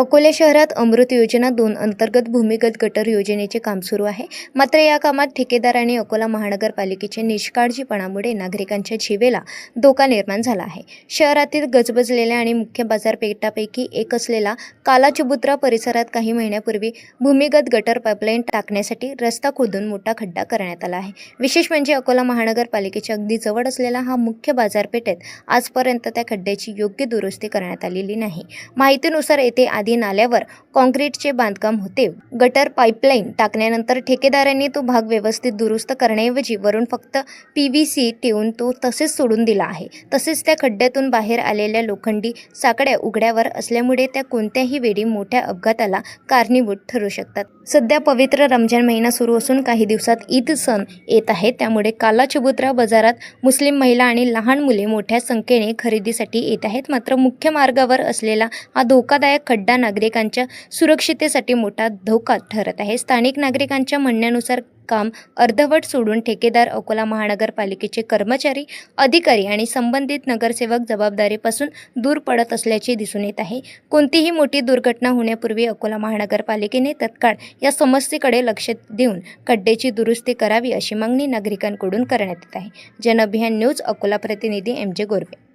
अकोले शहरात अमृत योजना 2 अंतर्गत भूमिगत गटर योजनेचे काम सुरू आहे. मात्र या कामात ठेकेदार आणि अकोला महानगरपालिकेच्या निष्काळजीपणामुळे नागरिकांच्या जीवेला धोका निर्माण झाला आहे. शहरातील गजबजलेल्या आणि मुख्य बाजारपेठांपैकी एक असलेला कालाचबुत्रा परिसरात काही महिन्यापूर्वी भूमिगत गटर पाईपलाईन टाकण्यासाठी रस्ता खोदून मोठा खड्डा करण्यात आला आहे. विशेष म्हणजे अकोला महानगरपालिकेच्या अगदी जवळ असलेला हा मुख्य बाजारपेठेत आजपर्यंत त्या खड्ड्याची योग्य दुरुस्ती करण्यात आलेली नाही. माहितीनुसार येथे आधी नाल्यावर काँक्रीटचे बांधकाम होते. गटर पाईपलाईन टाकल्यानंतर ठेकेदारांनी तो भाग व्यवस्थित दुरुस्त करण्याऐवजी वरून फक्त PVC ठेवून तो तसेच सोडून दिला आहे. तसेच त्या खड्ड्यातून बाहेर आलेल्या लोखंडी साकड्या उघड्यावर असल्यामुळे त्या कोणत्याही वेळी मोठ्या अपघाताला कारणीभूत ठरू शकतात. सध्या पवित्र रमजान महिना सुरू असून काही दिवसात ईद सण येत आहे. त्यामुळे कालाचबुत्रा बाजारात मुस्लिम महिला आणि लहान मुले मोठ्या संख्येने खरेदीसाठी येत आहेत. मात्र मुख्य मार्गावर असलेला हा धोकादायक खड्डा नागरिकांच्या सुरक्षिततेसाठी मोठा धोका ठरत आहे. स्थानिक नागरिकांच्या म्हणण्यानुसार काम अर्धवट सोडून ठेकेदार, अकोला महानगरपालिकेचे कर्मचारी, अधिकारी आणि संबंधित नगरसेवक जबाबदारीपासून दूर पडत असल्याचे दिसून येत आहे. कोणतीही मोठी दुर्घटना होण्यापूर्वी अकोला महानगरपालिकेने तत्काळ या समस्येकडे लक्ष देऊन खड्ड्याची दुरुस्ती करावी अशी मागणी नागरिकांकडून करण्यात येत आहे. जनअभियान न्यूज अकोला प्रतिनिधी MJ गोरवे.